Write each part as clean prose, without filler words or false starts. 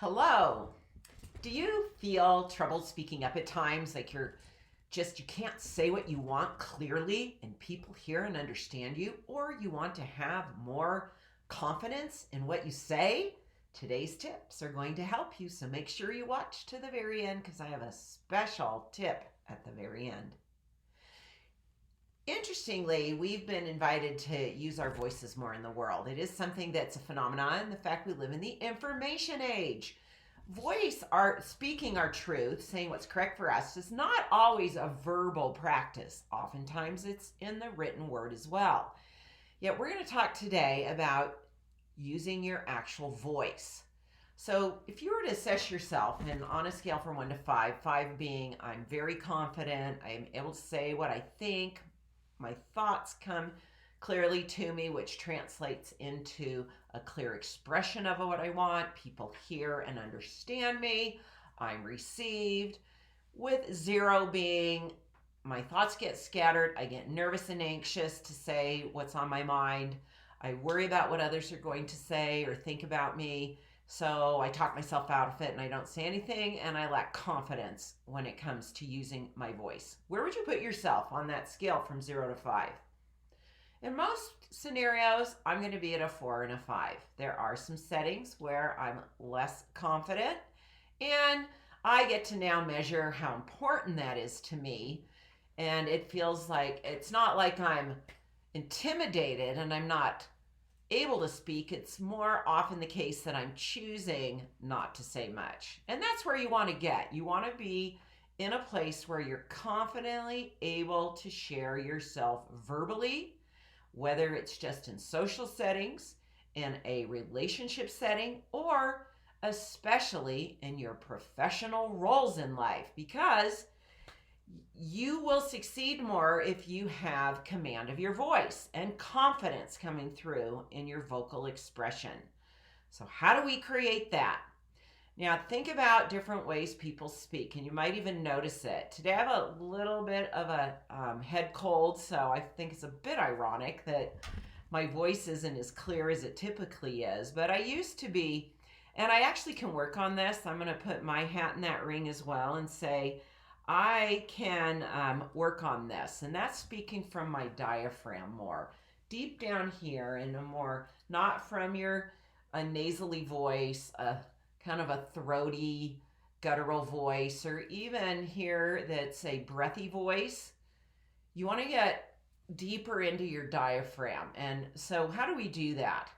Hello. Do you feel trouble speaking up at times? Like you can't say what you want clearly and people hear and understand you? Or you want to have more confidence in what you say? Today's tips are going to help you, so make sure you watch to the very end because I have a special tip at the very end. Interestingly, we've been invited to use our voices more in the world. It is something that's a phenomenon. The fact we live in the information age. Speaking our truth, saying what's correct for us, is not always a verbal practice. Oftentimes it's in the written word as well. Yet we're going to talk today about using your actual voice. So if you were to assess yourself and on a scale from 1 to 5, 5 being I'm very confident, I am able to say what I think, my thoughts come clearly to me, which translates into a clear expression of what I want. People hear and understand me. I'm received. With 0 being my thoughts get scattered. I get nervous and anxious to say what's on my mind. I worry about what others are going to say or think about me. So I talk myself out of it and I don't say anything, and I lack confidence when it comes to using my voice. Where would you put yourself on that scale from 0 to 5? In most scenarios, I'm going to be at a 4 and a 5. There are some settings where I'm less confident, and I get to now measure how important that is to me. And it feels like it's not like I'm intimidated and I'm not able to speak. It's more often the case that I'm choosing not to say much. And that's where you want to get. You want to be in a place where you're confidently able to share yourself verbally, whether it's just in social settings, in a relationship setting, or especially in your professional roles in life, because you will succeed more if you have command of your voice and confidence coming through in your vocal expression. So how do we create that? Now, think about different ways people speak, and you might even notice it. Today, I have a little bit of a head cold, so I think it's a bit ironic that my voice isn't as clear as it typically is. But I used to be, and I actually can work on this. I'm going to put my hat in that ring as well and say, I can work on this. And that's speaking from my diaphragm more. Deep down here, in a more, not from your nasally voice, kind of a throaty, guttural voice, or even here that's a breathy voice. You want to get deeper into your diaphragm. And so how do we do that?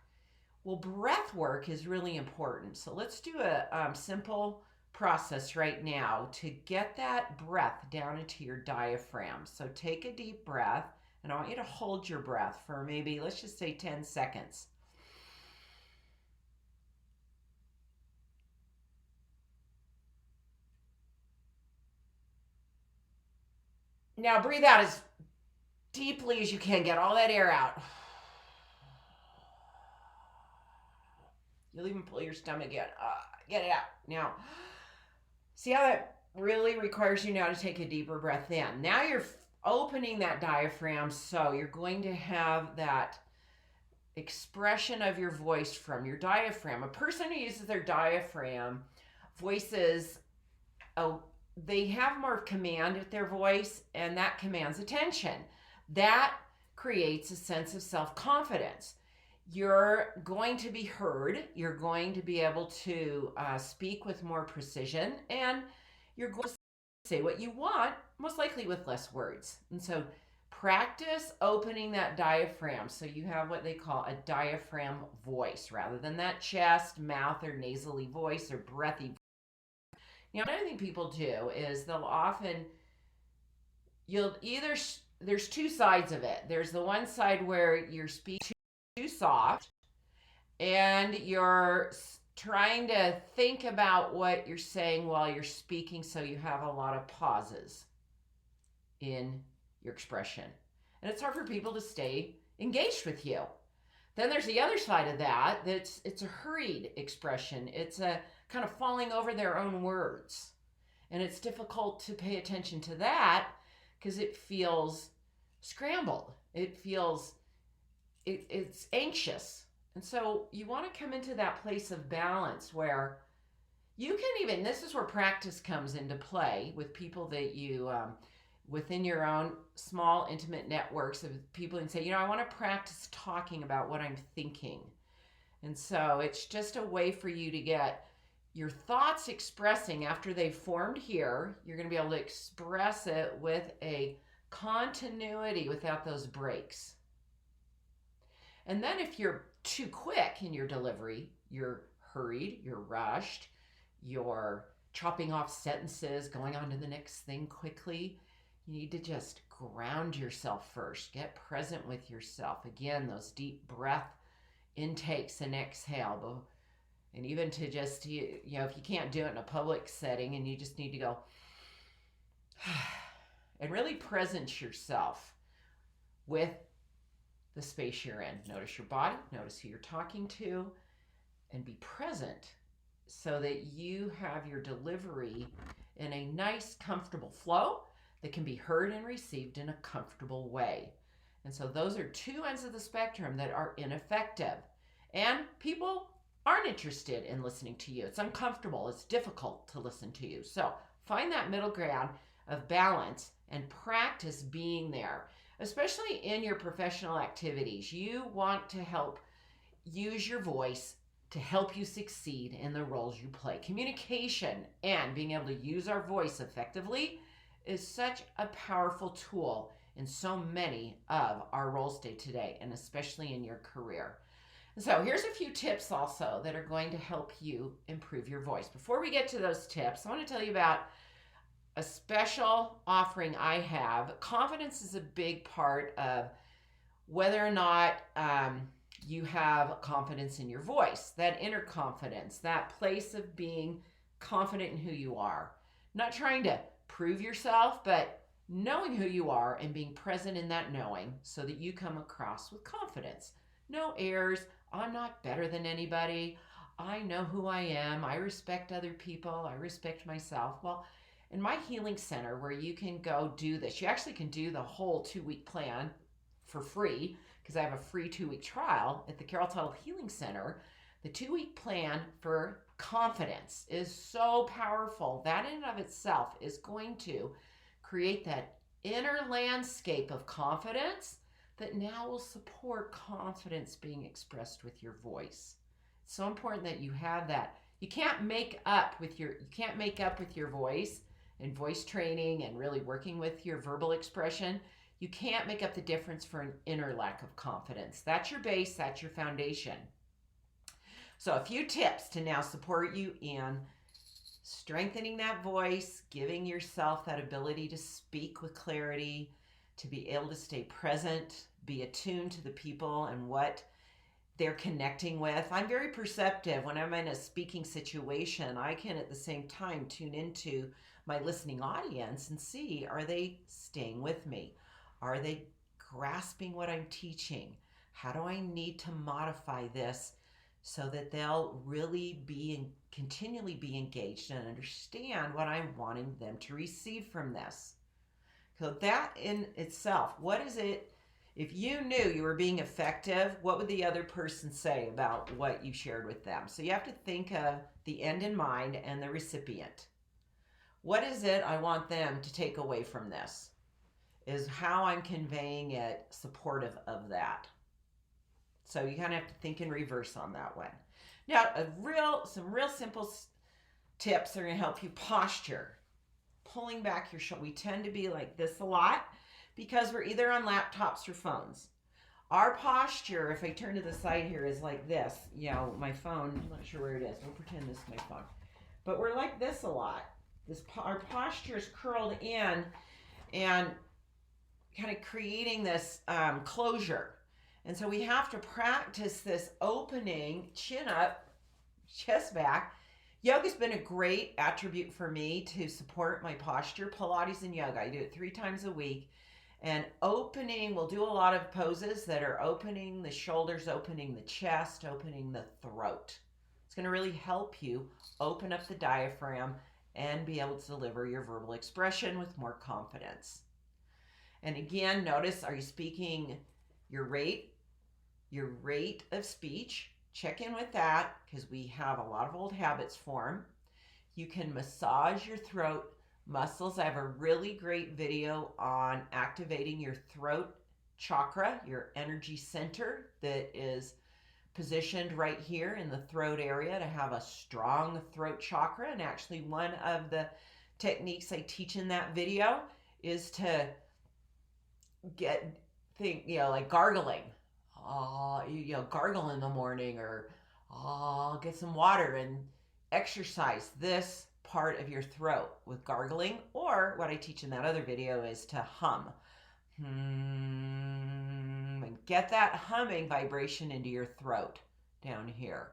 Well, breath work is really important. So let's do a simple process right now to get that breath down into your diaphragm. So take a deep breath, and I want you to hold your breath for maybe, let's just say 10 seconds. Now breathe out as deeply as you can. Get all that air out. You'll even pull your stomach in. Get it out. Now, see how that really requires you now to take a deeper breath in. Now you're opening that diaphragm, so you're going to have that expression of your voice from your diaphragm. A person who uses their diaphragm voices, they have more command with their voice, and that commands attention. That creates a sense of self-confidence. You're going to be heard. You're going to be able to speak with more precision, and you're going to say what you want, most likely with less words. And so practice opening that diaphragm so you have what they call a diaphragm voice rather than that chest, mouth, or nasally voice or breathy voice. Now, another thing people do is there's two sides of it. There's the one side where you're speaking too soft and you're trying to think about what you're saying while you're speaking, so you have a lot of pauses in your expression. And it's hard for people to stay engaged with you. Then there's the other side of that, it's a hurried expression. It's a kind of falling over their own words. And it's difficult to pay attention to that because it feels scrambled. It's anxious. And so you want to come into that place of balance where You can even, this is where practice comes into play with people that you, within your own small, intimate networks of people, and say, I want to practice talking about what I'm thinking. And so it's just a way for you to get your thoughts expressing after they've formed here. You're going to be able to express it with a continuity without those breaks. And then if you're too quick in your delivery, you're hurried, you're rushed, you're chopping off sentences, going on to the next thing quickly, you need to just ground yourself first. Get present with yourself. Again, those deep breath intakes and exhale. And even to just, if you can't do it in a public setting and you just need to go and really present yourself with the space you're in. Notice your body, notice who you're talking to, and be present so that you have your delivery in a nice, comfortable flow that can be heard and received in a comfortable way. And so those are two ends of the spectrum that are ineffective. And people aren't interested in listening to you. It's uncomfortable. It's difficult to listen to you. So find that middle ground of balance and practice being there, especially in your professional activities. You want to help use your voice to help you succeed in the roles you play. Communication and being able to use our voice effectively is such a powerful tool in so many of our roles day to day, and especially in your career. So here's a few tips also that are going to help you improve your voice. Before we get to those tips, I want to tell you about a special offering I have. Confidence is a big part of whether or not you have confidence in your voice, that inner confidence, that place of being confident in who you are. Not trying to prove yourself, but knowing who you are and being present in that knowing so that you come across with confidence. No airs. I'm not better than anybody. I know who I am. I respect other people. I respect myself. Well, in my healing center where you can go do this, you actually can do the whole 2-week plan for free because I have a free 2-week trial at the Tuttle Healing Center. The 2-week plan for confidence is so powerful. That in and of itself is going to create that inner landscape of confidence that now will support confidence being expressed with your voice. It's so important that you have that. You can't make up with your voice and voice training and really working with your verbal expression. You can't make up the difference for an inner lack of confidence. That's your base, that's your foundation. So a few tips to now support you in strengthening that voice, giving yourself that ability to speak with clarity, to be able to stay present, be attuned to the people and what they're connecting with. I'm very perceptive. When I'm in a speaking situation, I can at the same time tune into my listening audience and see, are they staying with me? Are they grasping what I'm teaching? How do I need to modify this so that they'll really be and continually be engaged and understand what I'm wanting them to receive from this? So that in itself, what is it? If you knew you were being effective, what would the other person say about what you shared with them? So you have to think of the end in mind and the recipient. What is it I want them to take away from this? Is how I'm conveying it supportive of that. So you kind of have to think in reverse on that one. Now, some real simple tips are going to help you posture. Pulling back your shoulder. We tend to be like this a lot because we're either on laptops or phones. Our posture, if I turn to the side here, is like this. My phone, I'm not sure where it is. We'll pretend this is my phone. But we're like this a lot. Our posture is curled in and kind of creating this closure. And so we have to practice this opening, chin up, chest back. Yoga's been a great attribute for me to support my posture. Pilates and yoga, I do it 3 times a week. And opening, we'll do a lot of poses that are opening the shoulders, opening the chest, opening the throat. It's going to really help you open up the diaphragm and be able to deliver your verbal expression with more confidence. And again, notice, are you speaking your rate of speech? Check in with that because we have a lot of old habits form. You can massage your throat muscles. I have a really great video on activating your throat chakra, your energy center that is positioned right here in the throat area to have a strong throat chakra. And actually, one of the techniques I teach in that video is to like gargling. Gargle in the morning, or get some water and exercise this part of your throat with gargling. Or what I teach in that other video is to hum. And get that humming vibration into your throat down here.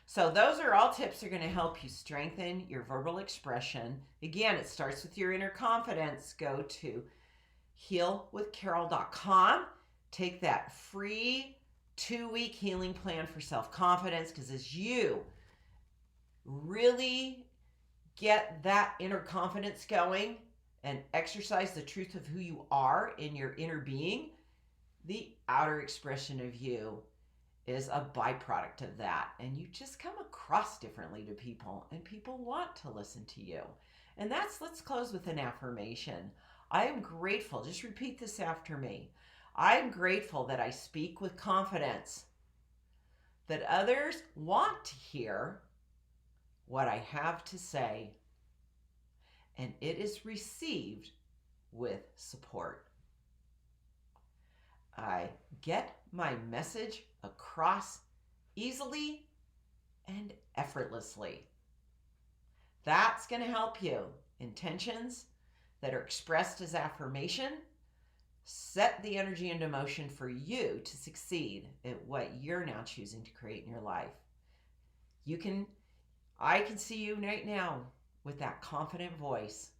So those are all tips that are going to help you strengthen your verbal expression. Again, it starts with your inner confidence. Go to healwithcarol.com. Take that free 2-week healing plan for self-confidence, because as you really get that inner confidence going and exercise the truth of who you are in your inner being, the outer expression of you is a byproduct of that. And you just come across differently to people, and people want to listen to you. And let's close with an affirmation. I am grateful. Just repeat this after me. I am grateful that I speak with confidence, that others want to hear what I have to say, and it is received with support. I get my message across easily and effortlessly. That's going to help you. Intentions that are expressed as affirmation set the energy into motion for you to succeed at what you're now choosing to create in your life. I can see you right now with that confident voice.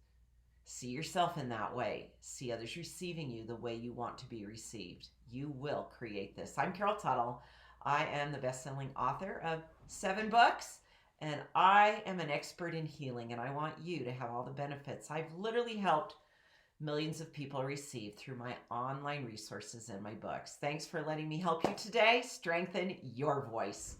See yourself in that way. See others receiving you the way you want to be received. You will create this. I'm Carol Tuttle. I am the best-selling author of 7 books, and I am an expert in healing, and I want you to have all the benefits I've literally helped millions of people receive through my online resources and my books. Thanks for letting me help you today. Strengthen your voice.